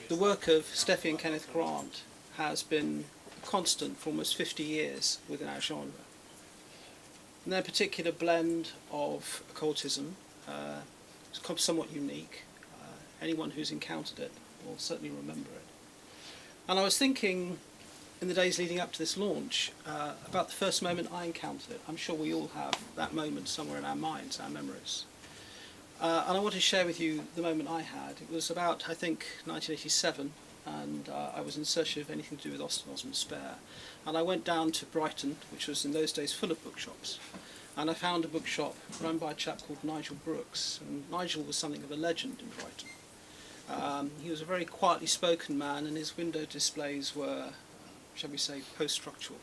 the work of Steffi and Kenneth Grant has been constant for almost 50 years within our genre. And their particular blend of occultism is somewhat unique. Anyone who's encountered it will certainly remember it. And I was thinking, in the days leading up to this launch, about the first moment I encountered it. I'm sure we all have that moment somewhere in our minds, our memories. And I want to share with you the moment I had. It was about, I think, 1987, and I was in search of anything to do with Osnos and despair. And I went down to Brighton, which was in those days full of bookshops. And I found a bookshop run by a chap called Nigel Brooks. And Nigel was something of a legend in Brighton. He was a very quietly spoken man, and his window displays were, shall we say, post-structural.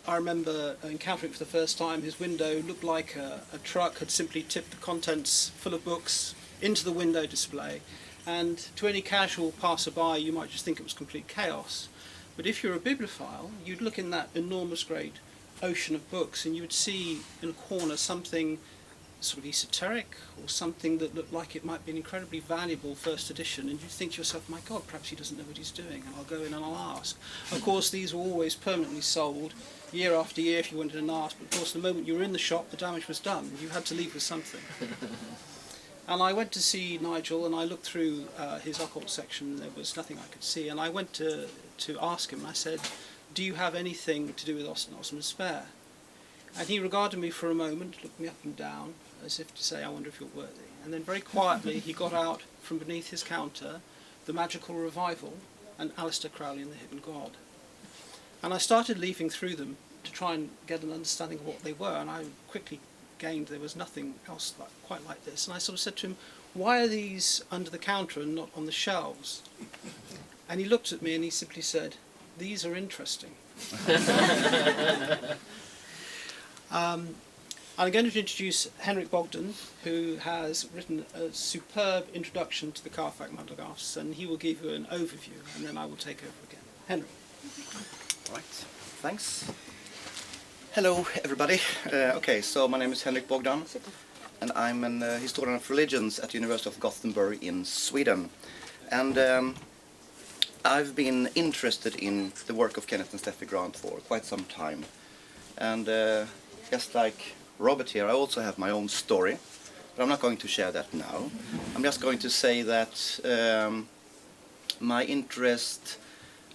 I remember encountering it for the first time. His window looked like a truck had simply tipped the contents full of books into the window display. And to any casual passerby, you might just think it was complete chaos. But if you're a bibliophile, you'd look in that enormous great ocean of books and you would see in a corner something sort of esoteric or something that looked like it might be an incredibly valuable first edition, and you'd think to yourself, my God, perhaps he doesn't know what he's doing, and I'll go in and I'll ask. Of course, these were always permanently sold year after year if you went in and asked, but of course the moment you were in the shop, the damage was done. You had to leave with something. And I went to see Nigel, and I looked through his occult section. There was nothing I could see, and I went to ask him, and I said, do you have anything to do with Osnos and despair? And he regarded me for a moment, looked me up and down, as if to say, I wonder if you're worthy. And then very quietly he got out from beneath his counter The Magical Revival and Aleister Crowley and the Hidden God. And I started leafing through them to try and get an understanding of what they were, and I quickly gained there was nothing else quite like this. And I sort of said to him, why are these under the counter and not on the shelves? And he looked at me and he simply said, these are interesting. I'm going to introduce Henrik Bogdan, who has written a superb introduction to the Carfax Monographs, and he will give you an overview, and then I will take over again. Henrik. All right, thanks. Hello, everybody. Okay, so my name is Henrik Bogdan, and I'm an historian of religions at the University of Gothenburg in Sweden. And I've been interested in the work of Kenneth and Steffi Grant for quite some time. And just like Robert here, I also have my own story, but I'm not going to share that now. I'm just going to say that my interest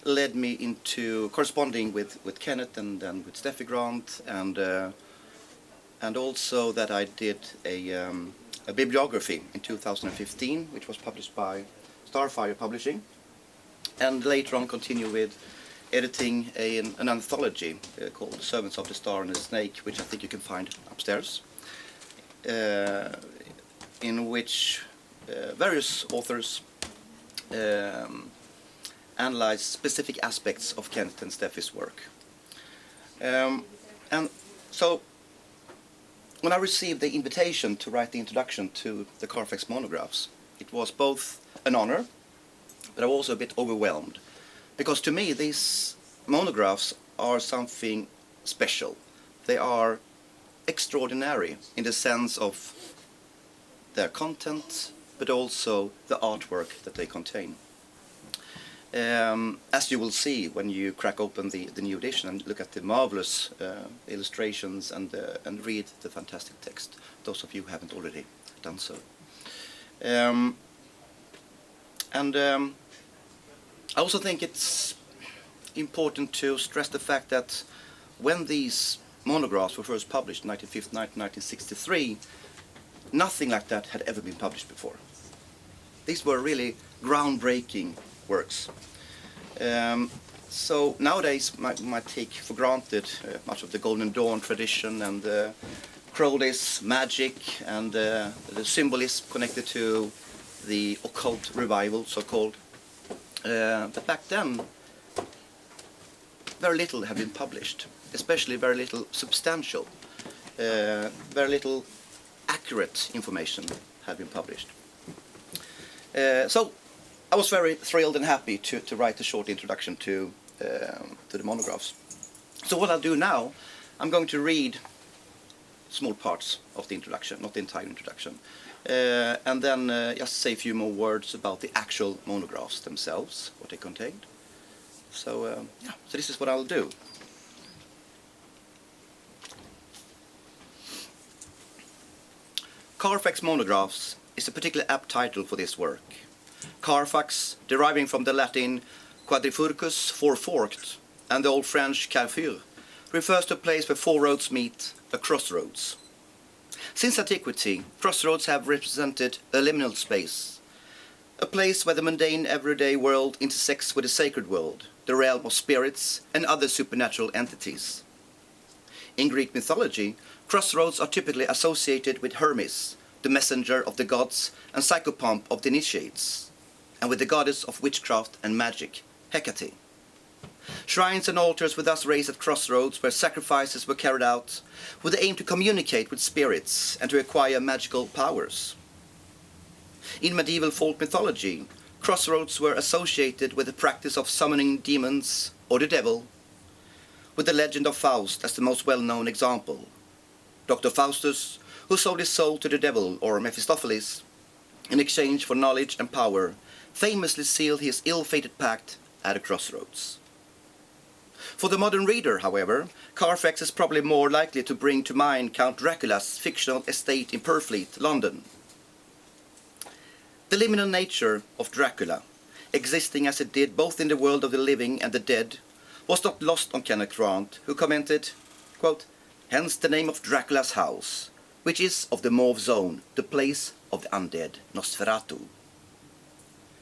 led me into corresponding with Kenneth and then with Steffi Grant, and also that I did a bibliography in 2015, which was published by Starfire Publishing, and later on continue with editing an anthology called Servants of the Star and the Snake, which I think you can find upstairs, in which various authors analyze specific aspects of Kenneth and Steffi's work. And so when I received the invitation to write the introduction to the Carfax Monographs, it was both an honor, but I was also a bit overwhelmed. Because to me, these monographs are something special. They are extraordinary in the sense of their content, but also the artwork that they contain. As you will see when you crack open the new edition and look at the marvelous illustrations and read the fantastic text, those of you who haven't already done so. I also think it's important to stress the fact that when these monographs were first published in 1959 to 1963, nothing like that had ever been published before. These were really groundbreaking works. So nowadays might take for granted much of the Golden Dawn tradition and Crowley's magic and the symbolism connected to the occult revival, so-called. But back then, very little had been published, especially very little substantial, very little accurate information had been published. So I was very thrilled and happy to write a short introduction to the monographs. So what I'll do now, I'm going to read small parts of the introduction, not the entire introduction. and then just say a few more words about the actual monographs themselves, what they contained. So, yeah, so this is what I'll do. Carfax Monographs is a particularly apt title for this work. Carfax, deriving from the Latin quadrifurcus, four-forked, and the Old French carrefour, refers to a place where four roads meet, a crossroads. Since antiquity, crossroads have represented a liminal space, a place where the mundane everyday world intersects with the sacred world, the realm of spirits and other supernatural entities. In Greek mythology, crossroads are typically associated with Hermes, the messenger of the gods and psychopomp of the initiates, and with the goddess of witchcraft and magic, Hecate. Shrines and altars were thus raised at crossroads where sacrifices were carried out with the aim to communicate with spirits and to acquire magical powers. In medieval folk mythology, crossroads were associated with the practice of summoning demons or the devil, with the legend of Faust as the most well-known example. Dr. Faustus, who sold his soul to the devil, or Mephistopheles, in exchange for knowledge and power, famously sealed his ill-fated pact at a crossroads. For the modern reader, however, Carfax is probably more likely to bring to mind Count Dracula's fictional estate in Purfleet, London. The liminal nature of Dracula, existing as it did both in the world of the living and the dead, was not lost on Kenneth Grant, who commented, quote, "Hence the name of Dracula's house, which is of the Mauve Zone, the place of the undead Nosferatu."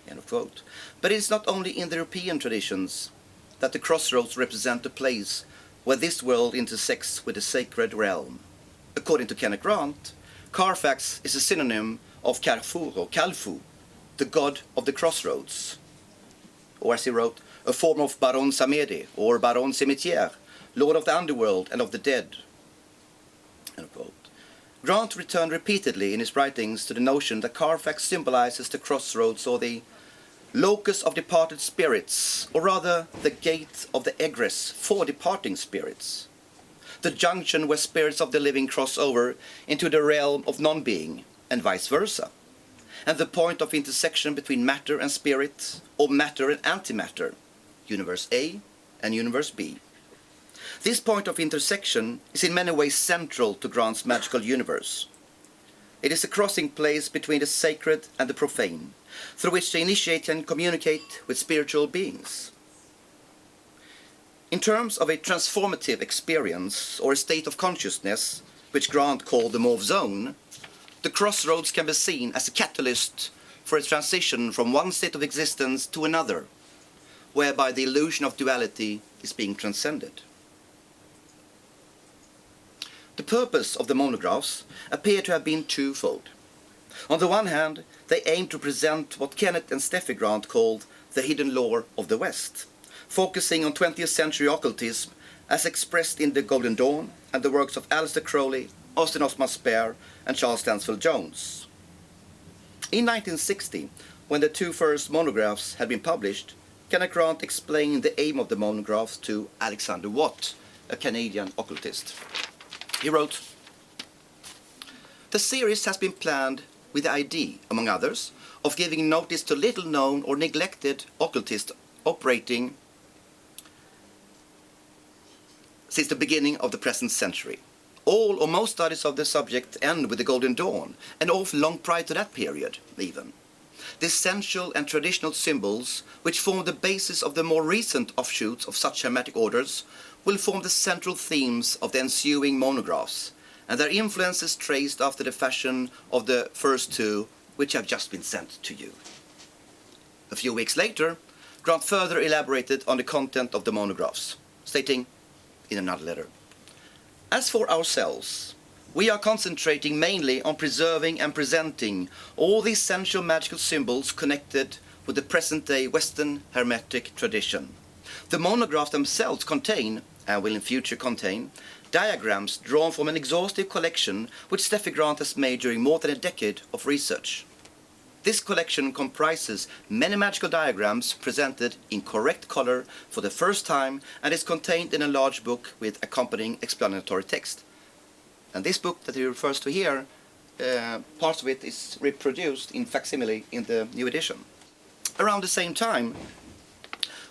End of quote. But it is not only in the European traditions that the crossroads represent a place where this world intersects with the sacred realm. According to Kenneth Grant, Carfax is a synonym of Carrefour or Calfu, the god of the crossroads. Or as he wrote, a form of Baron Samedi or Baron Cimetière, lord of the underworld and of the dead. End of quote. Grant returned repeatedly in his writings to the notion that Carfax symbolizes the crossroads or the locus of departed spirits, or rather the gate of the egress for departing spirits, the junction where spirits of the living cross over into the realm of non-being, and vice versa, and the point of intersection between matter and spirit, or matter and antimatter, universe A and universe B. This point of intersection is in many ways central to Grant's magical universe. It is a crossing place between the sacred and the profane, through which the initiate can communicate with spiritual beings. In terms of a transformative experience or a state of consciousness, which Grant called the Mauve Zone, the crossroads can be seen as a catalyst for a transition from one state of existence to another, whereby the illusion of duality is being transcended. The purpose of the monographs appear to have been twofold. On the one hand, they aim to present what Kenneth and Steffi Grant called the hidden lore of the West, focusing on 20th century occultism as expressed in the Golden Dawn and the works of Aleister Crowley, Austin Osman Spare, and Charles Stansfield Jones. In 1960, when the two first monographs had been published, Kenneth Grant explained the aim of the monographs to Alexander Watt, a Canadian occultist. He wrote, "The series has been planned with the idea, among others, of giving notice to little-known or neglected occultists operating since the beginning of the present century. All or most studies of the subject end with the Golden Dawn, and often long prior to that period, even. The essential and traditional symbols, which form the basis of the more recent offshoots of such hermetic orders, will form the central themes of the ensuing monographs, and their influence is traced after the fashion of the first two, which have just been sent to you." A few weeks later, Grant further elaborated on the content of the monographs, stating in another letter, "As for ourselves, we are concentrating mainly on preserving and presenting all the essential magical symbols connected with the present-day Western Hermetic tradition. The monographs themselves contain, and will in future contain, diagrams drawn from an exhaustive collection which Steffi Grant has made during more than a decade of research. This collection comprises many magical diagrams presented in correct color for the first time and is contained in a large book with accompanying explanatory text." And this book that he refers to here parts of it is reproduced in facsimile in the new edition. Around the same time,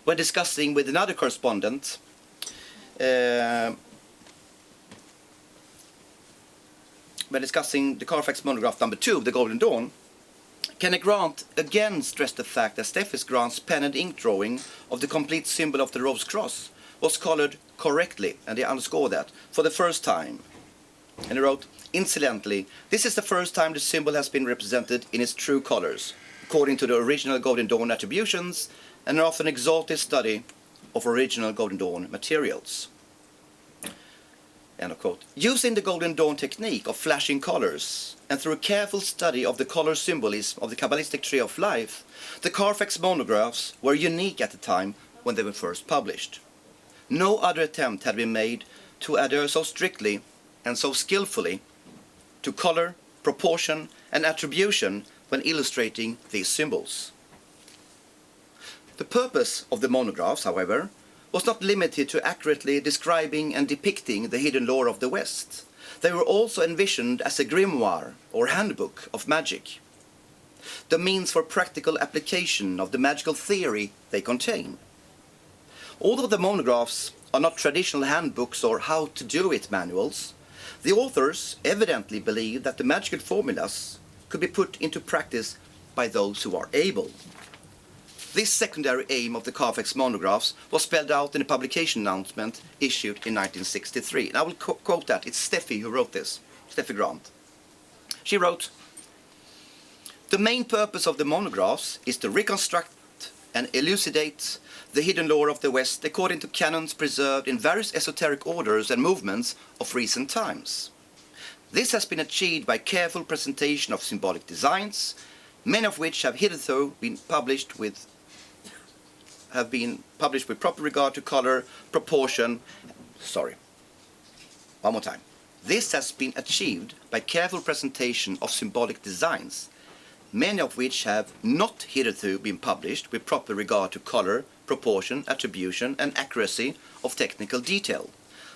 when discussing with another correspondent, when discussing the Carfax Monograph number 2, The Golden Dawn, Kenneth Grant again stressed the fact that Steffi Grant's pen and ink drawing of the complete symbol of the Rose Cross was colored correctly, and he underscored that, for the first time. And he wrote, "Incidentally, this is the first time the symbol has been represented in its true colors, according to the original Golden Dawn attributions, and an often exalted study of original Golden Dawn materials." End of quote. Using the Golden Dawn technique of flashing colors, and through a careful study of the color symbolism of the Kabbalistic tree of life, the Carfax Monographs were unique at the time when they were first published. No other attempt had been made to adhere so strictly and so skillfully to color, proportion, and attribution when illustrating these symbols. The purpose of the monographs, however, was not limited to accurately describing and depicting the hidden lore of the West. They were also envisioned as a grimoire or handbook of magic, the means for practical application of the magical theory they contain. Although the monographs are not traditional handbooks or how-to-do-it manuals, the authors evidently believed that the magical formulas could be put into practice by those who are able. This secondary aim of the Carfax Monographs was spelled out in a publication announcement issued in 1963. And I will quote that. It's Steffi who wrote this, Steffi Grant. She wrote, "The main purpose of the monographs is to reconstruct and elucidate the hidden lore of the West according to canons preserved in various esoteric orders and movements of recent times. This has been achieved by careful presentation of symbolic designs, many of which have hitherto been published with proper regard to color, proportion." One more time. "This has been achieved by careful presentation of symbolic designs, many of which have not hitherto been published with proper regard to color, proportion, attribution, and accuracy of technical detail.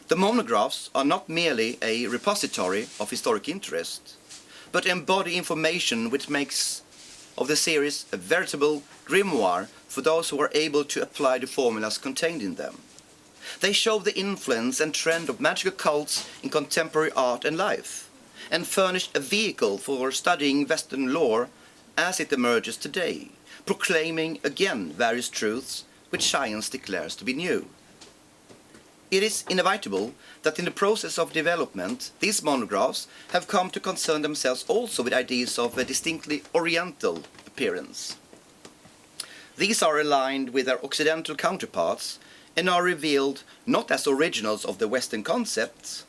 The monographs are not merely a repository of historic interest, but embody information which makes of the series a veritable grimoire for those who are able to apply the formulas contained in them. They show the influence and trend of magical cults in contemporary art and life, and furnish a vehicle for studying Western lore as it emerges today, proclaiming again various truths which science declares to be new. It is inevitable that in the process of development, these monographs have come to concern themselves also with ideas of a distinctly Oriental appearance. These are aligned with their Occidental counterparts and are revealed not as originals of the Western concepts,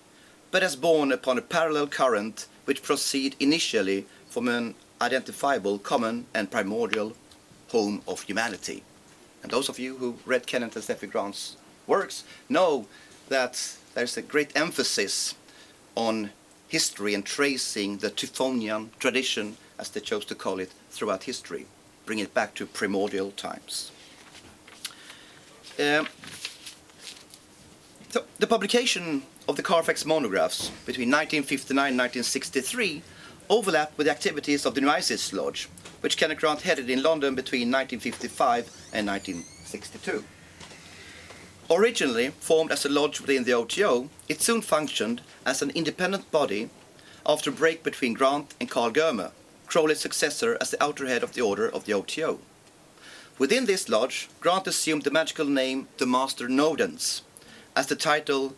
but as born upon a parallel current which proceed initially from an identifiable, common and primordial home of humanity." And those of you who read Kenneth and Steffi Grant's works know that there's a great emphasis on history and tracing the Typhonian tradition, as they chose to call it, throughout history, bring it back to primordial times. So the publication of the Carfax Monographs between 1959 and 1963 overlapped with the activities of the Gnosis Lodge, which Kenneth Grant headed in London between 1955 and 1962. Originally formed as a lodge within the OTO, it soon functioned as an independent body after a break between Grant and Carl Germer, Crowley's successor as the outer head of the order of the OTO. Within this lodge, Grant assumed the magical name the Master Nodens as the title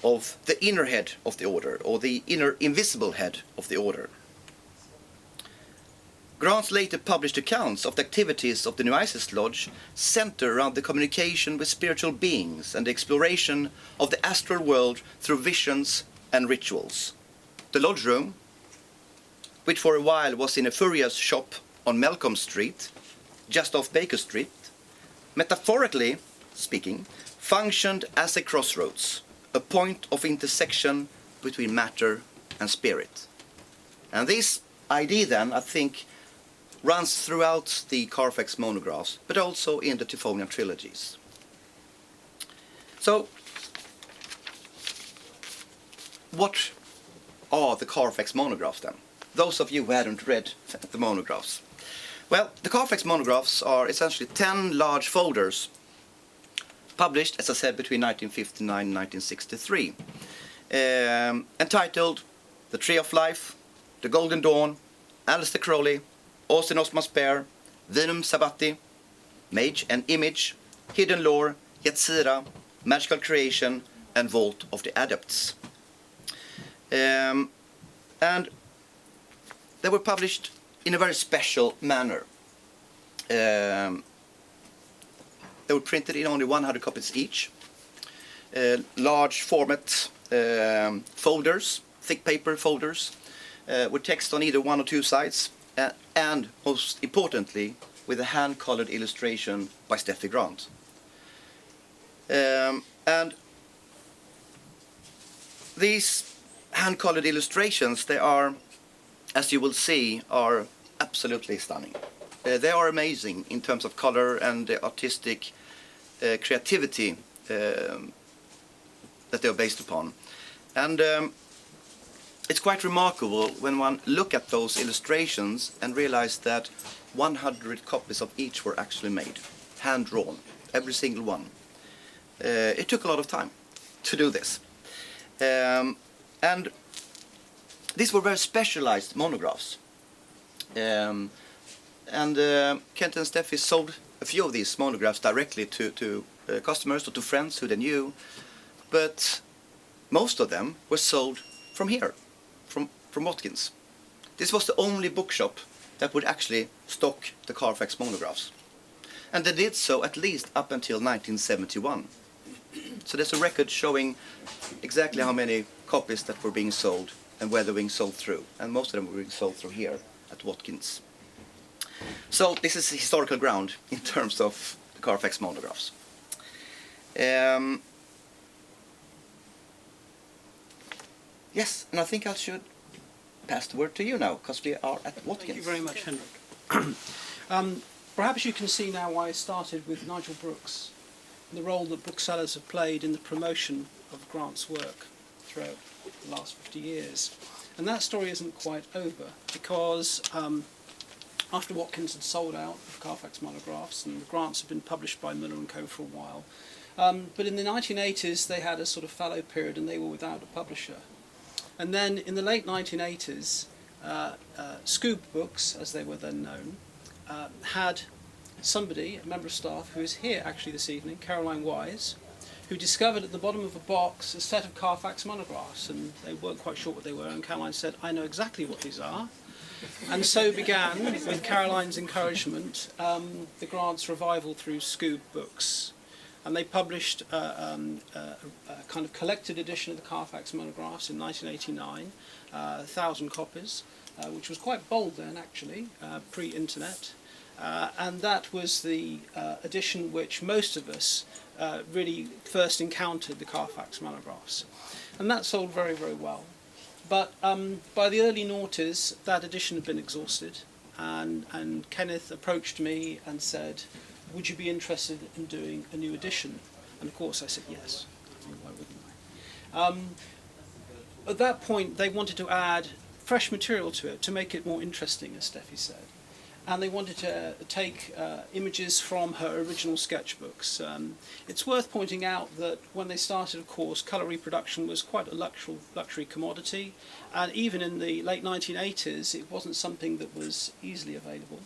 of the inner head of the order, or the inner invisible head of the order. Grant later published accounts of the activities of the Gnosis Lodge center around the communication with spiritual beings and the exploration of the astral world through visions and rituals. The lodge room, which for a while was in a furrier's shop on Malcolm Street, just off Baker Street, metaphorically speaking, functioned as a crossroads, a point of intersection between matter and spirit. And this idea then, I think, runs throughout the Carfax Monographs, but also in the Typhonian trilogies. So, what are the Carfax Monographs then? those of you who hadn't read the monographs. Well, the Carfax Monographs are essentially 10 large folders published, as I said, between 1959 and 1963, entitled The Tree of Life, The Golden Dawn, Aleister Crowley, Austin Osman Spare, Venum Sabati, Mage and Image, Hidden Lore, Yetzira, Magical Creation, and Vault of the Adepts. And they were published in a very special manner. They were printed in only 100 copies each. Large format folders, thick paper folders, with text on either one or two sides, and most importantly, with a hand-colored illustration by Steffi Grant. And these hand-colored illustrations, they are, as you will see, are absolutely stunning. They are amazing in terms of color and the artistic creativity that they are based upon. And it's quite remarkable when one look at those illustrations and realize that 100 copies of each were actually made, hand-drawn, every single one. It took a lot of time to do this. And these were very specialized monographs. And Kent and Steffi sold a few of these monographs directly to customers or to friends who they knew, but most of them were sold from here, from Watkins. This was the only bookshop that would actually stock the Carfax monographs. And they did so at least up until 1971. So there's a record showing exactly how many copies that were being sold and where they were being sold through. And most of them were being sold through here at Watkins. So this is historical ground in terms of the Carfax monographs. Yes, and I think I should pass the word to you now, because we are at Watkins. Thank you very much, Henrik. Perhaps you can see now why I started with Nigel Brooks, and the role that booksellers have played in the promotion of Grant's work throughout the last 50 years. And that story isn't quite over, because after Watkins had sold out of Carfax Monographs, and the Grants had been published by Miller & Co. for a while, but in the 1980s they had a sort of fallow period and they were without a publisher. And then in the late 1980s, Scoob Books, as they were then known, had somebody, a member of staff, who is here actually this evening, Caroline Wise, who discovered at the bottom of a box a set of Carfax monographs, and they weren't quite sure what they were, and Caroline said, "I know exactly what these are." And so began, with Caroline's encouragement, the Grants' revival through Scoob Books. And they published a kind of collected edition of the Carfax monographs in 1989, 1,000 copies, which was quite bold then actually, pre-internet. And that was the edition which most of us really first encountered the Carfax monographs. And that sold very, very well. But by the early noughties, that edition had been exhausted, and Kenneth approached me and said, "Would you be interested in doing a new edition?" And of course I said yes. I mean, why wouldn't I? At that point they wanted to add fresh material to it to make it more interesting, as Steffi said. And they wanted to take images from her original sketchbooks. It's worth pointing out that when they started, of course, colour reproduction was quite a luxury commodity, and even in the late 1980s it wasn't something that was easily available.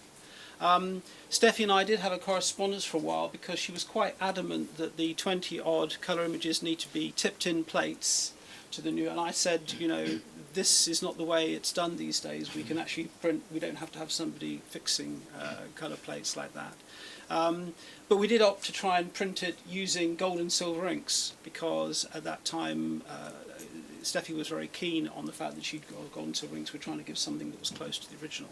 Steffi and I did have a correspondence for a while because she was quite adamant that the 20-odd colour images need to be tipped in plates to the new, and I said, you know, this is not the way it's done these days. We can actually print, we don't have to have somebody fixing colour plates like that. But we did opt to try and print it using gold and silver inks, because at that time Steffi was very keen on the fact that she'd got gold and silver inks. We're trying to give something that was close to the original.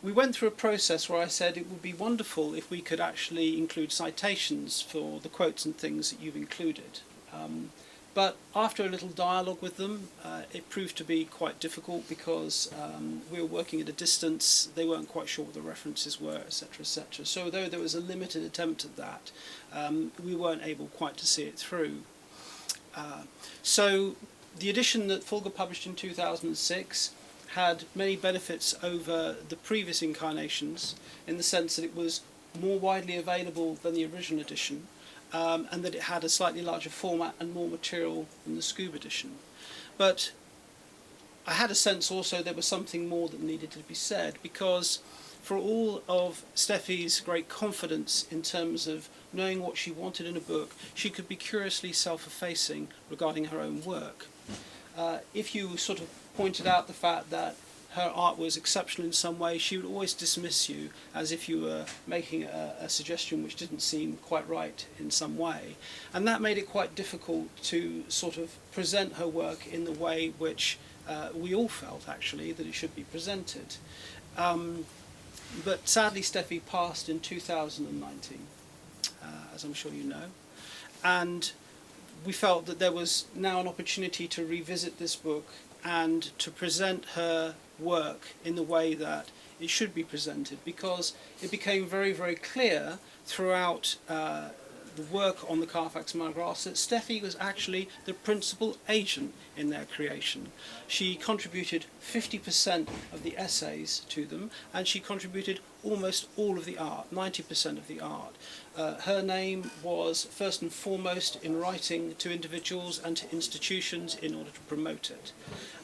We went through a process where I said it would be wonderful if we could actually include citations for the quotes and things that you've included. But after a little dialogue with them, it proved to be quite difficult because we were working at a distance, they weren't quite sure what the references were, etc., etc. So though there was a limited attempt at that, we weren't able quite to see it through. So the edition that Fulgur published in 2006 had many benefits over the previous incarnations, in the sense that it was more widely available than the original edition, and that it had a slightly larger format and more material than the Scuba edition. But I had a sense also there was something more that needed to be said, because for all of Steffi's great confidence in terms of knowing what she wanted in a book, she could be curiously self-effacing regarding her own work. If you sort of pointed out the fact that her art was exceptional in some way, she would always dismiss you as if you were making a suggestion which didn't seem quite right in some way. And that made it quite difficult to sort of present her work in the way which we all felt, actually, that it should be presented. But sadly, Steffi passed in 2019, as I'm sure you know. And we felt that there was now an opportunity to revisit this book and to present her work in the way that it should be presented, because it became very, very clear throughout the work on the Carfax Monographs that Steffi was actually the principal agent in their creation. She contributed 50% of the essays to them, and she contributed almost all of the art, 90% of the art. Her name was first and foremost in writing to individuals and to institutions in order to promote it.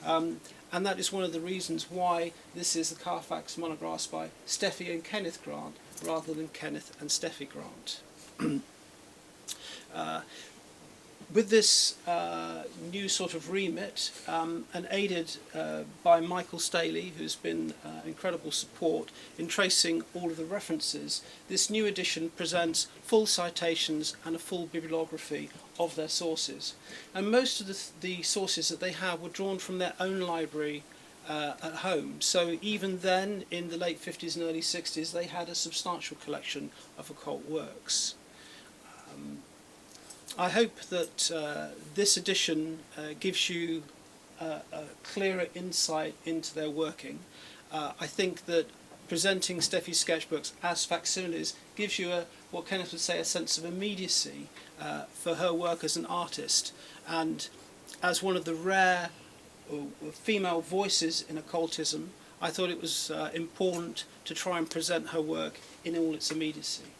And that is one of the reasons why this is the Carfax Monographs by Steffi and Kenneth Grant rather than Kenneth and Steffi Grant. With this new sort of remit, and aided by Michael Staley, who's been incredible support in tracing all of the references, this new edition presents full citations and a full bibliography of their sources. And most of the sources that they have were drawn from their own library at home. So even then, in the late 50s and early 60s, they had a substantial collection of occult works. I hope that this edition gives you a clearer insight into their working. I think that presenting Steffi's sketchbooks as facsimiles gives you what Kenneth would say, a sense of immediacy for her work as an artist, and as one of the rare female voices in occultism, I thought it was important to try and present her work in all its immediacy,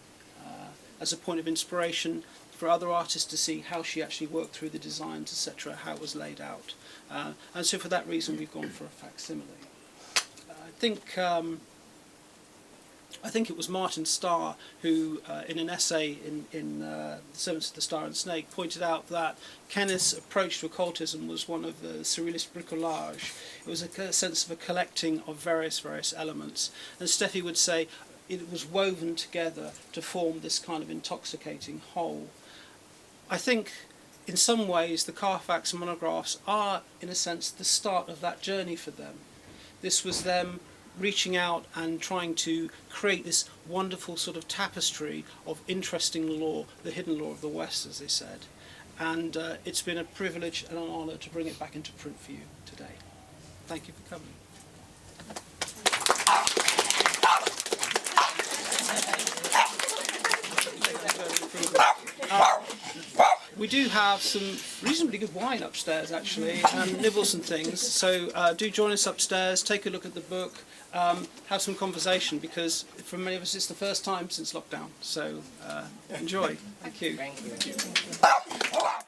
as a point of inspiration for other artists to see how she actually worked through the designs, etc., how it was laid out. And so for that reason we've gone for a facsimile. I think it was Martin Starr who, in an essay in The Servants of the Star and Snake, pointed out that Kenneth's approach to occultism was one of the surrealist bricolage. It was a sense of a collecting of various elements. And Steffi would say it was woven together to form this kind of intoxicating whole. I think in some ways the Carfax Monographs are, in a sense, the start of that journey for them. This was them reaching out and trying to create this wonderful sort of tapestry of interesting lore, the hidden lore of the West, as they said. And it's been a privilege and an honour to bring it back into print for you today. Thank you for coming. We do have some reasonably good wine upstairs, actually, and nibbles and things, so do join us upstairs, take a look at the book, have some conversation, because for many of us it's the first time since lockdown, so enjoy. Thank you. Thank you.